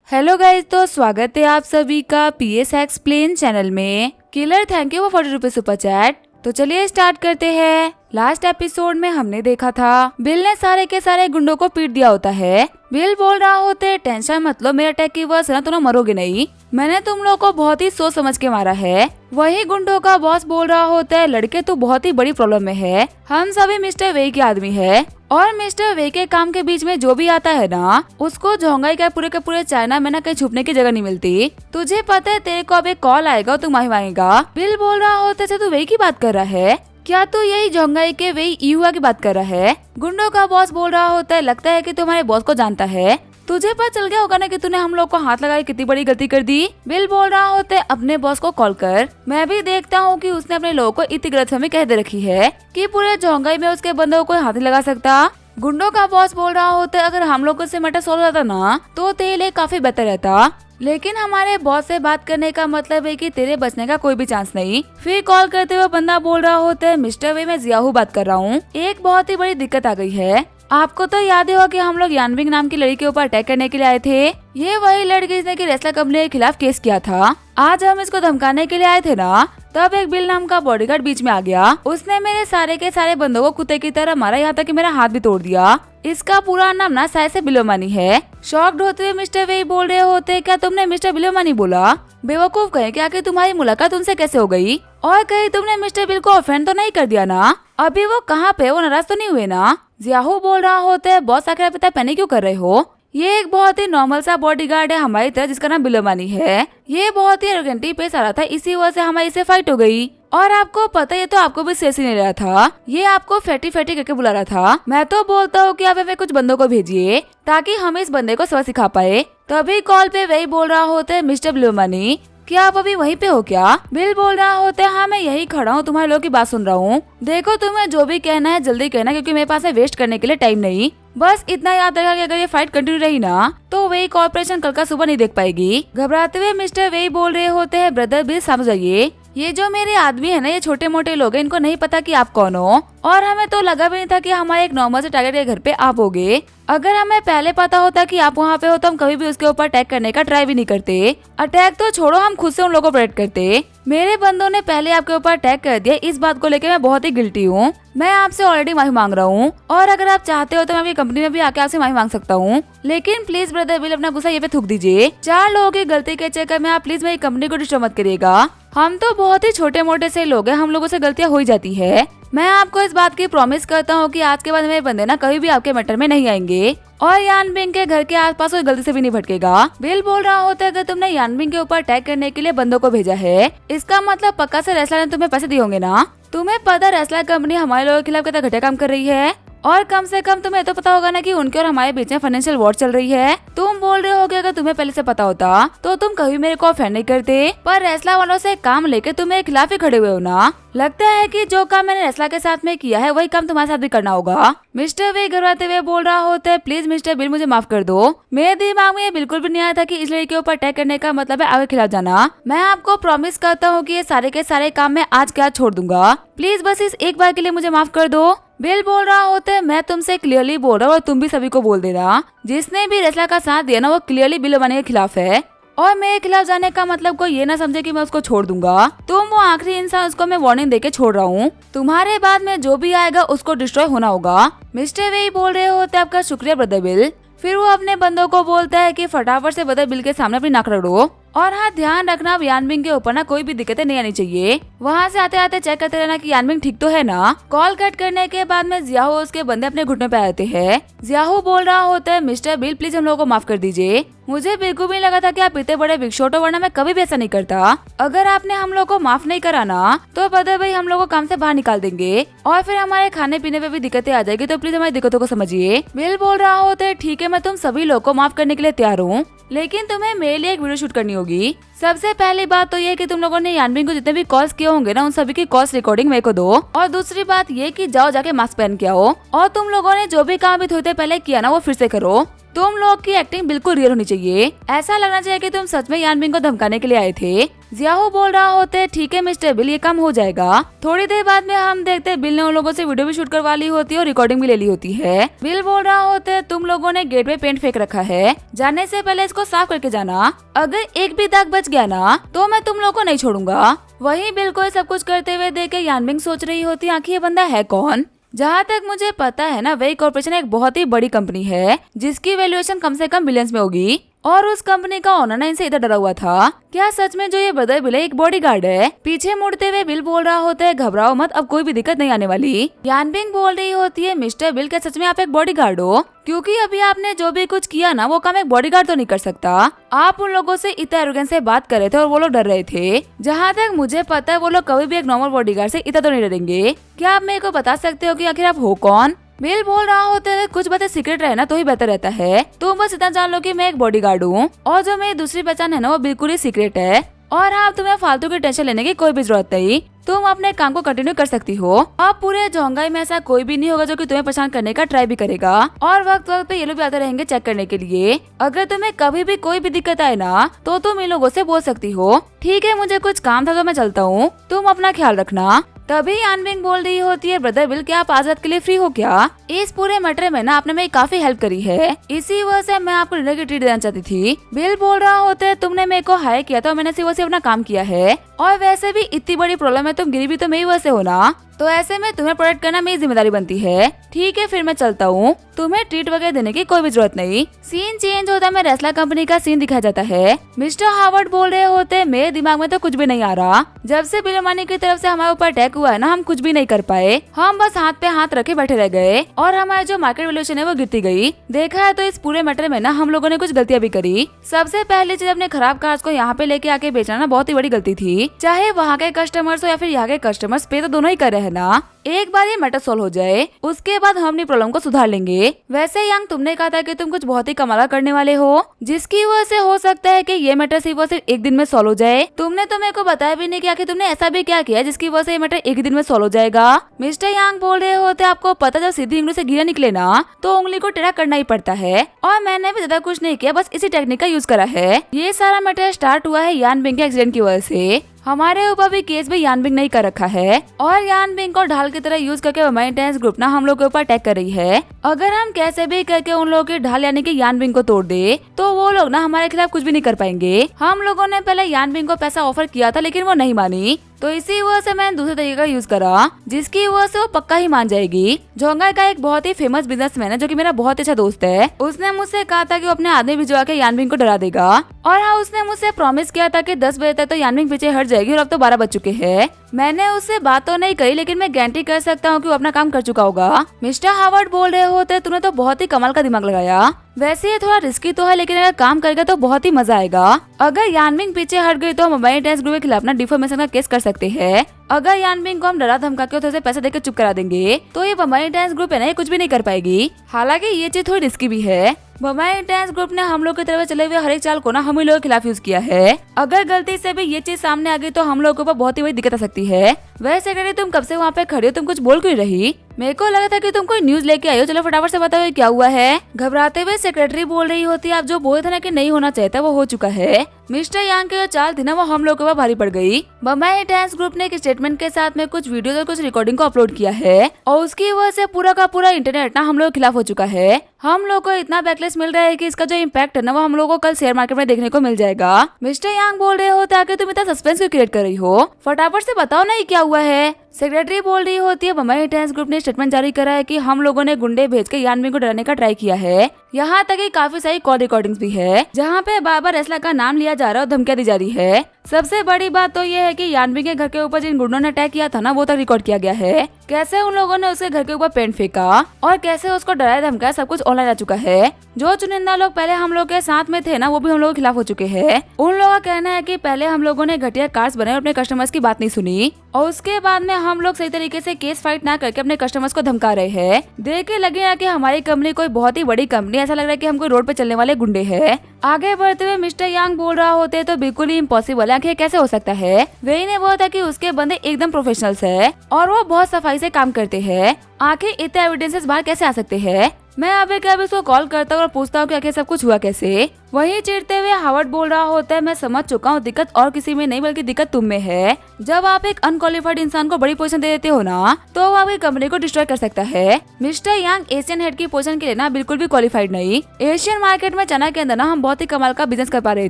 Hello guys, तो स्वागत है आप सभी का पीएस एक्सप्लेन चैनल में। Killer thank you for 40 rupees super chat. तो चलिए स्टार्ट करते हैं। लास्ट एपिसोड में हमने देखा था बिल ने सारे के सारे गुंडों को पीट दिया होता है। बिल बोल रहा होते टेंशन मत लो, मेरे अटैक की वजह से ना तुम मरोगे नहीं, मैंने तुम लोग को बहुत ही सोच समझ के मारा है। वही गुंडों का बॉस बोल रहा होता है लड़के तो बहुत ही बड़ी प्रॉब्लम में है, हम सभी मिस्टर वे के आदमी है और मिस्टर वे के काम के बीच में जो भी आता है ना उसको झोंगाई के पूरे चाइना में ना कहीं छुपने की जगह नहीं मिलती। तुझे पता है तेरे को अब एक कॉल आएगा, तू माही मांगेगा। बिल बोल रहा होता है तू वे की बात कर रहा है क्या, तू यही झोंगाई के वही युवा की बात कर रहा है। गुंडों का बॉस बोल रहा होता है लगता है कि तुम्हारे बॉस को जानता है, तुझे पता चल गया होगा ना कि तूने हम लोग को हाथ लगाई कितनी बड़ी गलती कर दी। बिल बोल रहा होता है अपने बॉस को कॉल कर, मैं भी देखता हूँ कि उसने अपने लोगों को इतनी गलतफहमी कह दे रखी है कि पूरे झोंगाई में उसके बंदों को हाथ नहीं लगा सकता। गुंडों का बॉस बोल रहा होता है अगर हम लोगों से मैटर सॉल्व होता ना तो तेरे लिए काफी बेहतर रहता, लेकिन हमारे बॉस से बात करने का मतलब है कि तेरे बचने का कोई भी चांस नहीं। फिर कॉल करते हुए बंदा बोल रहा होता है मिस्टर वे, मैं जियाहू बात कर रहा हूँ, एक बहुत ही बड़ी दिक्कत आ गई है। आपको तो याद होगा कि हम लोग यानबिंग नाम की लड़की के ऊपर अटैक करने के लिए आए थे, ये वही लड़की जिसने की रेसलर कंपनी के खिलाफ केस किया था। आज हम इसको धमकाने के लिए आए थे ना, तब एक बिल नाम का बॉडीगार्ड बीच में आ गया, उसने मेरे सारे के सारे बंदों को कुत्ते की तरह मारा, यहाँ तक कि मेरा हाथ भी तोड़ दिया। इसका पूरा नाम ना शायद से बिलोमानी है। शॉक्ड होते हुए मिस्टर वे बोल रहे होते क्या तुमने मिस्टर बिलोमानी बोला, बेवकूफ कहे क्या कि तुम्हारी मुलाकात उनसे कैसे हो गई, और कहीं तुमने मिस्टर बिल को ऑफेंड तो नहीं कर दिया ना, अभी वो कहाँ पे, वो नाराज तो नहीं हुए ना। जियाहू बोल रहा होता है बॉस आखिर पता पैनिक क्यों कर रहे हो, ये एक बहुत ही नॉर्मल सा बॉडीगार्ड है हमारी तरह जिसका नाम बिलोमानी है, ये बहुत ही एरोगेंटली पेश आ रहा था, इसी वजह से हमारी इससे फाइट हो गई। और आपको पता है तो आपको भी सेस ही नहीं रहा था, ये आपको फैटी फैटी करके बुला रहा था। मैं तो बोलता हूँ कि आप हमें कुछ बंदों को भेजिए ताकि हम इस बंदे को सबक सिखा पाए। तभी कॉल पे वही बोल रहा होता है मिस्टर बिलोमानी, क्या आप अभी वहीं पे हो क्या। बिल बोल रहा होता है हाँ मैं यही खड़ा हूँ, तुम्हारे लोगों की बात सुन रहा हूँ। देखो तुम्हें जो भी कहना है जल्दी कहना, क्योंकि मेरे पास है वेस्ट करने के लिए टाइम नहीं। बस इतना याद रखा कि अगर ये फाइट कंटिन्यू रही ना तो वे कॉर्पोरेशन कल का सुबह नहीं देख पाएगी। घबराते हुए मिस्टर वे बोल रहे होते हैं ब्रदर बिल समझ जाइए, ये जो मेरे आदमी है ना ये छोटे मोटे लोग हैं, इनको नहीं पता कि आप कौन हो, और हमें तो लगा भी नहीं था कि हमारे एक नॉर्मल से टारगेट के घर पे आप होगे। अगर हमें पहले पता होता कि आप वहाँ पे हो तो हम कभी भी उसके ऊपर अटैक करने का ट्राई भी नहीं करते। अटैक तो छोड़ो, हम खुद से उन लोगों को प्रोटेक्ट करते। मेरे बंदों ने पहले आपके ऊपर अटैक कर दिया, इस बात को लेकर मैं बहुत ही गिल्टी हूँ। मैं आपसे ऑलरेडी माफी मांग रहा हूँ, और अगर आप चाहते हो तो मैं आपकी कंपनी में भी आके आपसे माफी मांग सकता हूँ, लेकिन प्लीज ब्रदर बिल अपना गुस्सा ये पे थूक दीजिए। 4 लोगों की गलती के चक्कर में आप प्लीज मेरी कंपनी को डिस्टर्ब मत करिएगा। हम तो बहुत ही छोटे मोटे से लोग हैं, हम लोगों से गलतियाँ हो ही जाती है। मैं आपको इस बात की प्रॉमिस करता हूँ कि आज के बाद मेरे बंदे ना कभी भी आपके मैटर में नहीं आएंगे और यानबिंग के घर के आसपास कोई गलती से भी नहीं भटकेगा। बिल बोल रहा होता है अगर तुमने यानबिंग के ऊपर अटैक करने के लिए बंदों को भेजा है, इसका मतलब पक्का से रेसलर ने तुम्हें पैसे दिए होंगे ना। तुम्हें पता रेसलर कंपनी हमारे लोगों के खिलाफ कितना घटिया काम कर रही है, और कम से कम तुम्हें तो पता होगा ना कि उनके और हमारे बीच में फाइनेंशियल वॉर चल रही है। तुम बोल रहे हो कि अगर तुम्हें पहले से पता होता तो तुम कभी मेरे को ऑफेंड नहीं करते, पर रेसला वालों से काम लेके तुम मेरे खिलाफ ही खड़े हुए हो ना। लगता है कि जो काम मैंने रेसला के साथ में किया है वही काम तुम्हारे साथ भी करना होगा। मिस्टर वे घबराते हुए बोल रहा होता है प्लीज मिस्टर बिल मुझे माफ कर दो, मेरे दिमाग में ये बिल्कुल भी नहीं आया था कि इस लड़की के ऊपर अटैक करने का मतलब है आगे खिलाफ जाना। मैं आपको प्रॉमिस करता हूँ कि ये सारे के सारे काम मैं आज के आज छोड़ दूंगा, प्लीज बस इस एक बार के लिए मुझे माफ कर दो। बिल बोल रहा होता है मैं तुमसे क्लियरली बोल रहा हूँ और तुम भी सभी को बोल देना, जिसने भी रेसला का साथ दिया ना वो क्लियरली बिल बनाने के खिलाफ है, और मेरे खिलाफ जाने का मतलब कोई ये ना समझे कि मैं उसको छोड़ दूंगा। तुम वो आखिरी इंसान, उसको मैं वार्निंग देके छोड़ रहा हूँ, तुम्हारे बाद में जो भी आएगा उसको डिस्ट्रॉय होना होगा। मिस्टर वे बोल रहे होते आपका शुक्रिया ब्रदर बिल। फिर वो अपने बंदों को बोलता है कि फटाफट से ब्रदर बिल के सामने अपनी नाक रगड़ो, और हाँ ध्यान रखना यानबिंग के ऊपर ना कोई भी दिक्कतें नहीं आनी चाहिए। वहाँ से आते आते चेक करते रहना कि यानबिंग ठीक तो है ना। कॉल कट करने के बाद में जियाहू उसके बंदे अपने घुटने पे आते हैं। जियाहू बोल रहा होता है मिस्टर बिल प्लीज हम लोगों को माफ कर दीजिए, मुझे बिल्कुल भी लगा था कि आप इतने बड़े बिग शॉट हो, वरना मैं कभी भी ऐसा नहीं करता। अगर आपने हम लोग को माफ नहीं करा ना तो ब्रदर भाई हम लोग को काम से बाहर निकाल देंगे और फिर हमारे खाने पीने पे भी दिक्कतें आ जाएगी, तो प्लीज हमारी दिक्कतों को समझिए। बिल बोल रहा होता है ठीक है मैं तुम सभी लोग को माफ करने के लिए तैयार हूँ, लेकिन तुम्हें मेरे लिए एक वीडियो शूट करनी होगी। सबसे पहली बात तो ये कि तुम लोगों ने यानबिंग को जितने भी कॉल्स किए होंगे ना उन सभी की कॉल्स रिकॉर्डिंग मेरे को दो, और दूसरी बात ये कि जाओ जाके मास्क पहन के आओ, और तुम लोगों ने जो भी काम भी थोड़ी देर पहले किया ना वो फिर से करो। तुम लोग की एक्टिंग बिल्कुल रियल होनी चाहिए। ऐसा लगना चाहिए कि तुम सच में यानबिंग को धमकाने के लिए आए थे। जियाहो बोल रहा होते ठीक है मिस्टर बिल, ये काम हो जाएगा। थोड़ी देर बाद में हम देखते बिल ने उन लोगों से वीडियो भी शूट करवा ली होती है और रिकॉर्डिंग भी ले ली होती है। बिल बोल रहा होते तुम लोगों ने गेट पे पेंट फेंक रखा है, जाने से पहले इसको साफ करके जाना। अगर एक भी दाग बच गया ना तो मैं तुम लोगों को नहीं छोड़ूंगा। वहीं बिल को सब कुछ करते हुए देख के यानबिंग सोच रही होती आखिर ये बंदा है कौन। जहाँ तक मुझे पता है ना, वेई कॉर्पोरेशन एक बहुत ही बड़ी कंपनी है जिसकी वैल्यूएशन कम से कम बिलियंस में होगी और उस कंपनी का ओनर ना इनसे इधर डरा हुआ था। क्या सच में जो ये ब्रदर बिल एक बॉडीगार्ड है? पीछे मुड़ते हुए बिल बोल रहा होता है घबराओ मत, अब कोई भी दिक्कत नहीं आने वाली। यानबिंग बोल रही होती है मिस्टर बिल क्या सच में आप एक बॉडीगार्ड हो? क्योंकि अभी आपने जो भी कुछ किया ना वो काम एक बॉडीगार्ड तो नहीं कर सकता। आप उन लोगों से इतना एरोगेंस से बात कर रहे थे और वो लोग डर रहे थे। जहाँ तक मुझे पता है वो लोग कभी भी एक नॉर्मल बॉडीगार्ड से इतना तो नहीं डरेंगे। क्या आप मेरे को बता सकते हो कि आखिर आप हो कौन? बिल बोल रहा होता है कुछ बातें सीक्रेट रहे ना तो ही बेहतर रहता है। तो बस इतना जान लो कि मैं एक बॉडीगार्ड हूँ और जो मेरी दूसरी पहचान है ना वो बिल्कुल ही सीक्रेट है और आप तुम्हें फालतू की टेंशन लेने की कोई भी जरूरत नहीं। तुम अपने काम को कंटिन्यू कर सकती हो। अब पूरे जोंगाई में ऐसा कोई भी नहीं होगा जो कि तुम्हें परेशान करने का ट्राई भी करेगा और वक्त वक्त पे ये लोग भी आते रहेंगे चेक करने के लिए। अगर तुम्हें कभी भी कोई भी दिक्कत आए ना तो तुम इन लोगों से बोल सकती हो। ठीक है मुझे कुछ काम था तो मैं चलता हूँ, तुम अपना ख्याल रखना। तभी यानबिंग बोल रही होती है ब्रदर बिल क्या आप आजाद के लिए फ्री हो क्या? इस पूरे मैटर में ना आपने मेरी काफी हेल्प करी है, इसी वजह से मैं आपको डिनर की ट्रीट देना चाहती थी। बिल बोल रहा होता है तुमने मेरे को हायर किया था और मैंने सिर्फ अपना काम किया है और वैसे भी इतनी बड़ी प्रॉब्लम है, तुम गिरी भी तो मेरी वजह से हो ना, तो ऐसे में तुम्हें प्रोटेक्ट करना मेरी जिम्मेदारी बनती है। ठीक है फिर मैं चलता हूँ, तुम्हें ट्रीट वगैरह देने की कोई भी जरूरत नहीं। सीन चेंज होता है, रेस्ला कंपनी का सीन दिखाया जाता है। मिस्टर हार्वर्ड बोल रहे होते मेरे दिमाग में तो कुछ भी नहीं आ रहा। जब से बिल अम्बानी की तरफ से हमारे ऊपर अटैक हुआ है ना हम कुछ भी नहीं कर पाए, हम बस हाथ पे हाथ रखे बैठे रह गए और हमारी जो मार्केट वैल्यूएशन है वो गिरती गई। देखा है तो इस पूरे मैटर में ना हम लोगों ने कुछ गलतियां भी करी। सबसे पहले चीज अपने खराब कार्स को यहाँ पे लेके आके बेचना ना बहुत ही बड़ी गलती थी। चाहे वहाँ के कस्टमर्स हो या फिर यहाँ के कस्टमर्स पे तो दोनों ही कर रहे हैं ना। एक बार ये मैटर सॉल्व हो जाए उसके बाद हम अपनी प्रॉब्लम को सुधार लेंगे। वैसे यंग तुमने कहा था कि तुम कुछ बहुत ही कमाल करने वाले हो जिसकी वजह से हो सकता है कि ये मैटर सिर्फ एक दिन में सॉल्व हो जाए। तुमने तो मेरे को बताया भी नहीं कि आखिर तुमने ऐसा भी क्या किया जिसकी वजह से ये मैटर एक ही दिन में सॉल्व हो जाएगा। मिस्टर यांग बोल रहे होते आपको पता जब सीधी उंगली से गिरा निकले ना तो उंगली को टेढ़ा करना ही पड़ता है और मैंने भी ज्यादा कुछ नहीं किया, बस इसी टेक्निक का यूज करा है। ये सारा मैटर स्टार्ट हुआ है यानबिंग के एक्सीडेंट की वजह से। हमारे ऊपर भी केस भी यानबिंग नहीं कर रखा है और यानबिंग को ढाल की तरह यूज करके मेंटेनेंस ग्रुप ना हम लोग के ऊपर अटैक कर रही है। अगर हम कैसे भी करके उन लोगों की ढाल यानी कि यानबिंग को तोड़ दे तो वो लोग ना हमारे खिलाफ कुछ भी नहीं कर पाएंगे। हम लोगों ने पहले यानबिंग को पैसा ऑफर किया था लेकिन वो नहीं मानी, तो इसी वजह से मैंने दूसरे तरीके का यूज करा जिसकी वजह से वो पक्का ही मान जाएगी। जोंगाई का एक बहुत ही फेमस बिजनेसमैन है जो कि मेरा बहुत अच्छा दोस्त है, उसने मुझसे कहा था कि वो अपने आदमी भिजवा के यानबिंग को डरा देगा और हाँ उसने मुझसे प्रॉमिस किया था कि 10 बजे तक तो यानबिंग पीछे हट जाएगी और अब तो 12 बज चुके हैं। मैंने उससे बात तो नहीं कही लेकिन मैं गारंटी कर सकता हूँ कि वो अपना काम कर चुका होगा। मिस्टर हार्वर्ड बोल रहे होते तूने तो बहुत ही कमाल का दिमाग लगाया। वैसे ये थोड़ा रिस्की तो है लेकिन अगर काम करेगा तो बहुत ही मजा आएगा। अगर यानबिंग पीछे हट गई तो हम मेंटेनेंस ग्रुप के खिलाफ ना डिफॉर्मेशन का केस कर सकते हैं। अगर यानबिंग को हम डरा धमका के थोड़े से पैसे देकर चुप करा देंगे तो ये मेंटेनेंस ग्रुप है ना ये कुछ भी नहीं कर पाएगी। हालांकि ये चीज थोड़ी रिस्की भी है। मेंटेनेंस ग्रुप ने हम लोग की तरफ चले हुए हर एक चाल को ना हम ही लोगों के खिलाफ यूज किया है। अगर गलती से भी ये चीज सामने आ गई तो हम लोगों के ऊपर बहुत ही बड़ी दिक्कत आ सकती है। वैसे सेक्रेटरी तुम कब से वहाँ पे खड़ी हो, तुम कुछ बोल क्यों रही? मेरे को लगा था कि तुम कोई न्यूज लेके आई हो, चलो फटाफट से बताओ क्या हुआ है। घबराते हुए सेक्रेटरी बोल रही होती है आप जो बोले थे ना कि नहीं होना चाहिए था वो हो चुका है। मिस्टर यांग की जो चाल थी ना वो हम लोगों के ऊपर भारी पड़ गई। मेंटेनेंस ग्रुप ने एक स्टेटमेंट के साथ में कुछ वीडियो और कुछ रिकॉर्डिंग को अपलोड किया है और उसकी वजह से पूरा का पूरा इंटरनेट ना हम लोग के खिलाफ हो चुका है। हम लोग को इतना बैकलेस मिल रहा है कि इसका जो इम्पैक्ट है ना वो हम लोग को कल शेयर मार्केट में देखने को मिल जाएगा। मिस्टर यांग बोल रहे होते आके तुम इतना सस्पेंस क्यों क्रिएट कर रही हो, फटाफट से बताओ ना ये क्या हुआ है। सेक्रेटरी बोल रही होती है मेंटेनेंस ग्रुप ने स्टेटमेंट जारी करा है कि हम लोगों ने गुंडे भेज के यानबिंग को डराने का ट्राई किया है। यहाँ तक कि काफी सारी कॉल रिकॉर्डिंग्स भी है जहाँ पे बार बार रेस्ला का नाम लिया जा रहा है और धमकियां दी जा रही है। सबसे बड़ी बात तो ये है कि यानबिंग के घर के ऊपर जिन गुंडों ने अटैक किया था ना वो तक रिकॉर्ड किया गया है। कैसे उन लोगों ने उसके घर के ऊपर पेंट फेंका और कैसे उसको डराया धमकाया सब कुछ ऑनलाइन आ चुका है। जो चुनिंदा लोग पहले हम लोग के साथ में थे ना वो भी हम लोगों के खिलाफ हो चुके हैं। उन लोगों का कहना है कि पहले हम लोगों ने घटिया कार्स बनाए और अपने कस्टमर्स की बात नहीं सुनी और उसके बाद में हम लोग सही तरीके से केस फाइट ना करके अपने कस्टमर्स को धमका रहे हैं। देख के लगे कि हमारी कंपनी कोई बहुत ही बड़ी कंपनी, ऐसा लग रहा है कि हम कोई रोड पे चलने वाले गुंडे हैं। आगे बढ़ते हुए मिस्टर यांग बोल रहा होते तो बिल्कुल ही इम्पॉसिबल है कि कैसे हो सकता है। वही ने बोला था कि उसके बंदे एकदम प्रोफेशनल्स है और वो बहुत सफाई से काम करते हैं। आखिर इतने एविडेंसेस बाहर कैसे आ सकते हैं। मैं अभी क्या उसको कॉल करता हूँ और पूछता हूँ कि आखिर सब कुछ हुआ कैसे। वहीं चिढ़ते हुए हावर्ड बोल रहा होता है, मैं समझ चुका हूँ दिक्कत और किसी में नहीं बल्कि दिक्कत तुम में है। जब आप एक अनक्वालिफाइड इंसान को बड़ी पोजीशन दे देते हो ना, तो वो आपकी कंपनी को डिस्ट्रॉय कर सकता है। मिस्टर यांग एशियन हेड की पोजीशन के लिए ना बिल्कुल भी क्वालिफाइड नहीं। एशियन मार्केट में चना के अंदर ना हम बहुत ही कमाल का बिजनेस कर पा रहे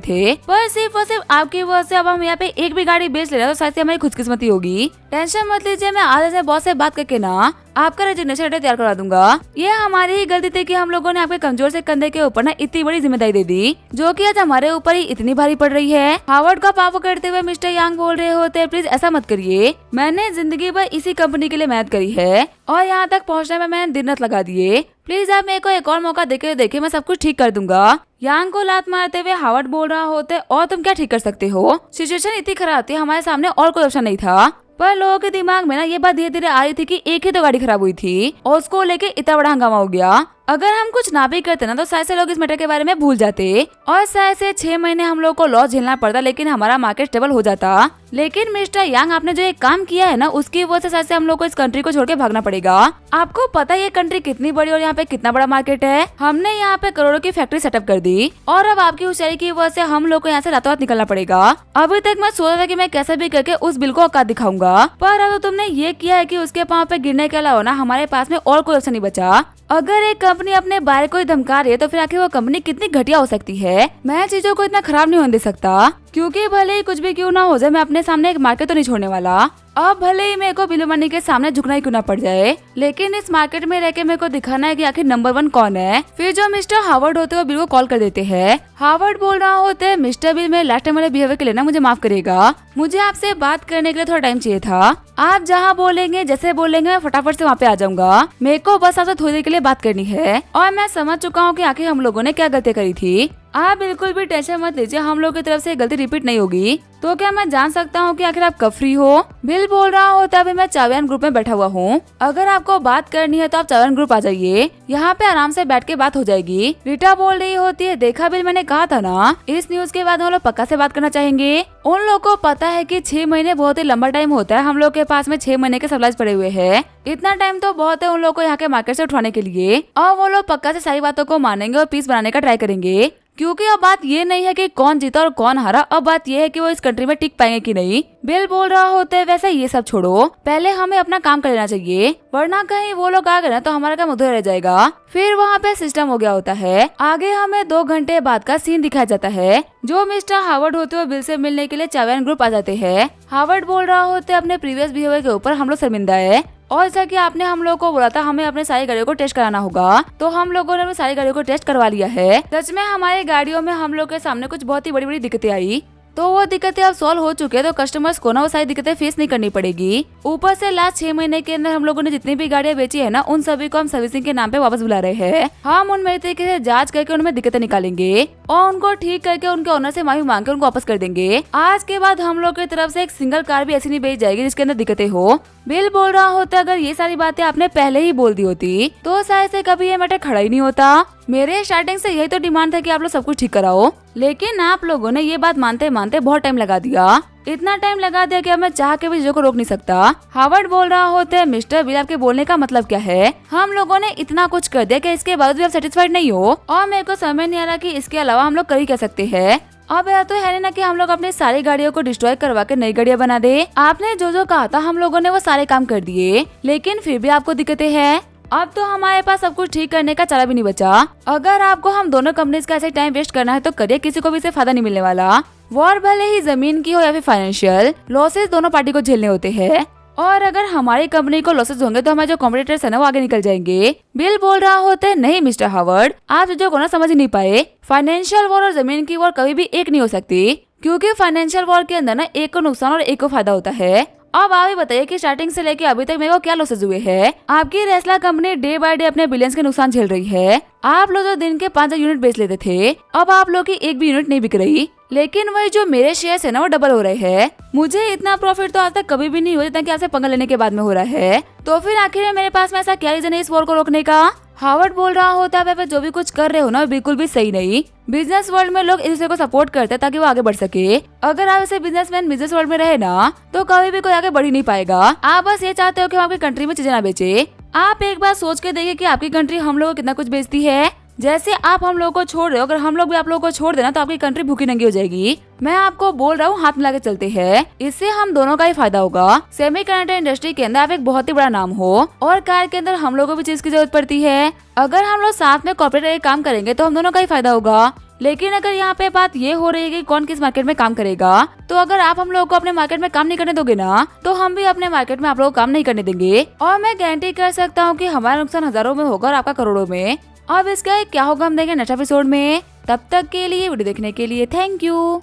थे, पर सिर्फ और सिर्फ आपकी वजह से अब हम यहाँ पे एक भी गाड़ी बेच ले रहे, तो शायद से हमारी खुशकिस्मती होगी। टेंशन मत लीजिए, मैं आज से बॉस से बात करके ना आपका रेजिग्नेशन लेटर तैयार करवा दूंगा। ये हमारी ही गलती थी कि हम लोगों ने आपके कमजोर से कंधे के ऊपर ना इतनी बड़ी जिम्मेदारी दे दी, जो कि आज हमारे ऊपर ही इतनी भारी पड़ रही है। हावर्ड का पाप करते हुए मिस्टर यांग बोल रहे होते, प्लीज ऐसा मत करिए, मैंने जिंदगी भर इसी कंपनी के लिए मेहनत करी है और यहाँ तक पहुँचने में मैंने दिन रात लगा दिए। प्लीज आप मेरे को एक और मौका देके देखिए, मैं सब कुछ ठीक कर दूंगा। यांग को लात मारते हुए हावर्ड बोल रहा होते, और तुम क्या ठीक कर सकते हो, सिचुएशन इतनी खराब थी, हमारे सामने और कोई ऑप्शन नहीं था। पर लोगों के दिमाग में ना ये बात धीरे धीरे आ रही थी कि एक ही तो गाड़ी खराब हुई थी और उसको लेके इतना बड़ा हंगामा हो गया। अगर हम कुछ ना भी करते ना तो शायद से लोग इस मैटर के बारे में भूल जाते और शायद से 6 महीने हम लोग को लॉस झेलना पड़ता, लेकिन हमारा मार्केट स्टेबल हो जाता। लेकिन मिस्टर यांग, आपने जो एक काम किया है ना, उसकी वजह से शायद से हम लोग को इस कंट्री को छोड़ के भागना पड़ेगा। आपको पता है ये कंट्री कितनी बड़ी और यहाँ पे कितना बड़ा मार्केट है। हमने यहाँ पे करोड़ों की फैक्ट्री सेटअप कर दी और अब आपकी होशियारी की वजह से हम लोग को यहाँ से रातों रात निकलना पड़ेगा। अभी तक मैं सोच रहा था कि मैं कैसे भी करके उस बिल को औकात दिखाऊंगा, पर अब तुमने ये किया है कि उसके पाँव पे गिरने के अलावा ना हमारे पास में और कोई ऑप्शन नहीं बचा। अगर एक कंपनी अपने बारे को धमका रही है तो फिर आखिर वो कंपनी कितनी घटिया हो सकती है। मैं चीजों को इतना खराब नहीं होने दे सकता, क्योंकि भले ही कुछ भी क्यों ना हो जाए, मैं अपने सामने एक मार्केट तो नहीं छोड़ने वाला। अब भले ही मेरे को बिल मनी के सामने झुकना ही क्यों ना पड़ जाए, लेकिन इस मार्केट में रह के मेरे को दिखाना है कि आखिर नंबर 1 कौन है। फिर जो मिस्टर हावर्ड होते हैं वो बिल को कॉल कर देते हैं। हावर्ड बोल रहा होते है, मिस्टर बिल, मेरे लास्ट टाइम वाले बिहेवियर के लिए ना मुझे माफ करेगा, मुझे आपसे बात करने के लिए थोड़ा टाइम चाहिए था। आप जहाँ बोलेंगे जैसे बोलेंगे मैं फटाफट से वहाँ पे आ जाऊंगा। मेरे को बस आपसे थोड़ी देर के लिए बात करनी है और मैं समझ चुका हूँ कि आखिर हम लोगों ने क्या गलती करी थी। आप बिल्कुल भी टेंशन मत लीजिए, हम लोग की तरफ से गलती रिपीट नहीं होगी। तो क्या मैं जान सकता हूँ कि आखिर आप कब फ्री हो? बिल बोल रहा होता अभी मैं चावियन ग्रुप में बैठा हुआ हूँ, अगर आपको बात करनी है तो आप चावियन ग्रुप आ जाइए, यहाँ पे आराम से बैठ के बात हो जाएगी। रीटा बोल रही होती है, देखा बिल, मैंने कहा था ना, इस न्यूज के बाद हम लोग पक्का से बात करना चाहेंगे। उन लोग को पता है कि 6 महीने बहुत ही लंबा टाइम होता है, हम लोग के पास में 6 महीने के सप्लाईज पड़े हुए हैं। इतना टाइम तो बहुत है उन लोग को यहाँ के मार्केट से उठाने के लिए, और वो लोग पक्का से सारी बातों को मानेंगे और पीस बनाने का ट्राई करेंगे। क्योंकि अब बात ये नहीं है कि कौन जीता और कौन हारा, अब बात ये है कि वो इस कंट्री में टिक पाएंगे कि नहीं। बिल बोल रहा होता है, वैसे ये सब छोड़ो, पहले हमें अपना काम कर लेना चाहिए, वरना कहीं वो लोग आ गए ना तो हमारा काम अधूरा रह जाएगा। फिर वहाँ पे सिस्टम हो गया होता है। आगे हमें 2 घंटे बाद का सीन दिखाया जाता है, जो मिस्टर हावर्ड होते हुए बिल से मिलने के लिए चावियन ग्रुप आ जाते हैं। हावर्ड बोल रहा होते अपने प्रीवियस बिहेवियर के ऊपर हम लोग शर्मिंदा है, और जैसा कि आपने हम लोगों को बोला था हमें अपने सारी गाड़ियों को टेस्ट कराना होगा, तो हम लोगों ने अपनी सारी गाड़ियों को टेस्ट करवा लिया है। सच में हमारी गाड़ियों में हम लोग के सामने कुछ बहुत ही बड़ी बड़ी दिक्कतें आई, तो वो दिक्कतें अब सॉल्व हो चुके हैं, तो कस्टमर्स को ना वो सारी दिक्कतें फेस नहीं करनी पड़ेगी। ऊपर से लास्ट 6 महीने के अंदर हम लोगों ने जितनी भी गाड़ियाँ बेची है ना, उन सभी को हम सर्विसिंग के नाम पे वापस बुला रहे हैं। हम उनमें तरीके से जांच करके उनमें दिक्कतें निकालेंगे और उनको ठीक करके उनके ओनर से माफी मांग के उनको वापस कर देंगे। आज के बाद हम लोग की तरफ से एक सिंगल कार भी ऐसी नहीं भेजी जाएगी जिसके अंदर दिक्कतें हो। बिल बोल रहा होता अगर ये सारी बातें आपने पहले ही बोल दी होती तो शायद से कभी ये मैटर खड़ा ही नहीं होता। मेरे स्टार्टिंग से यही तो डिमांड था कि आप लोग सब कुछ ठीक कराओ, लेकिन आप लोगों ने ये बात मानते मानते बहुत टाइम लगा दिया। इतना टाइम लगा दिया कि अब मैं चाह के भी चीजों को रोक नहीं सकता। हावर्ड बोल रहा होता है, मिस्टर बिल, आपके बोलने का मतलब क्या है? हम लोगों ने इतना कुछ कर दिया कि इसके बाद भी आप सेटिस्फाइड नहीं हो, और मेरे को समझ नहीं आ रहा कि इसके अलावा हम लोग कर ही क्या सकते हैं। अब यह तो है ना कि हम लोग अपनी सारी गाड़ियों को डिस्ट्रॉय करवा के नई गाड़ियां बना दे। आपने जो जो कहा था हम लोगों ने वो सारे काम कर दिए, लेकिन फिर भी आपको दिक्कतें हैं। अब तो हमारे पास सब कुछ ठीक करने का चारा भी नहीं बचा। अगर आपको हम दोनों कंपनीज का ऐसे टाइम वेस्ट करना है तो करिए, किसी को भी इससे फायदा नहीं मिलने वाला। वॉर भले ही जमीन की हो या फिर फाइनेंशियल लॉसेस दोनों पार्टी को झेलने होते हैं, और अगर हमारी कंपनी को लॉसेस होंगे तो हमारे जो कॉम्पिटिटर्स है ना वो आगे निकल जाएंगे। बिल बोल रहा होता है, नहीं मिस्टर हावर्ड, आप चीजों को ना समझ ही नहीं पाए। फाइनेंशियल वॉर और जमीन की वॉर कभी भी एक नहीं हो सकती, क्योंकि फाइनेंशियल वॉर के अंदर ना एक को नुकसान और एक को फायदा होता है। अब आप ही बताइए कि स्टार्टिंग से लेके अभी तक मेरे को क्या लॉसेस हुए हैं। आपकी रेस्ला कंपनी डे बाय डे अपने बिलियंस के नुकसान झेल रही है। आप लोग जो दिन के 5 यूनिट बेच लेते थे, अब आप लोग की एक भी यूनिट नहीं बिक रही, लेकिन वही जो मेरे शेयर्स है ना वो डबल हो रहे हैं। मुझे इतना प्रॉफिट तो आज तक कभी भी नहीं हुआ जितना कि आपसे पंगा लेने के बाद में हो रहा है। तो फिर आखिर में मेरे पास में ऐसा क्या रीजन है इस वॉर को रोकने का? हावर्ड बोल रहा होता है, जो भी कुछ कर रहे हो ना बिल्कुल भी सही नहीं। बिजनेस वर्ल्ड में लोग एक दूसरे को सपोर्ट करते हैं ताकि वो आगे बढ़ सके। अगर आप ऐसे बिजनेसमैन बिजनेस वर्ल्ड में रहे ना तो कभी भी कोई आगे बढ़ ही नहीं पाएगा। आप बस ये चाहते हो कि हम आपकी कंट्री में चीजें ना बेचे, आप एक बार सोच के देखिए कि आपकी कंट्री हम लोगों को कितना कुछ बेचती है। जैसे आप हम लोगों को छोड़ रहे हो, अगर हम लोग भी आप लोगों को छोड़ देना तो आपकी कंट्री भूखी नंगी हो जाएगी। मैं आपको बोल रहा हूँ, हाथ मिला के चलते हैं, इससे हम दोनों का ही फायदा होगा। सेमीकंडक्टर इंडस्ट्री के अंदर आप एक बहुत ही बड़ा नाम हो और कार के अंदर हम लोगों को भी चीज की जरूरत पड़ती है। अगर हम लोग साथ में कॉर्पोरेट काम करेंगे तो हम दोनों का ही फायदा होगा। लेकिन अगर यहाँ पे बात ये हो रही है कि कौन किस मार्केट में काम करेगा, तो अगर आप हम लोगों को अपने मार्केट में काम नहीं करने दोगे ना, तो हम भी अपने मार्केट में आप लोगों को काम नहीं करने देंगे। और मैं गारंटी कर सकता हूँ कि हमारा नुकसान हजारों में होगा और आपका करोड़ों में। अब इसका क्या होगा हम देखेंगे नेक्स्ट एपिसोड में। तब तक के लिए वीडियो देखने के लिए थैंक यू।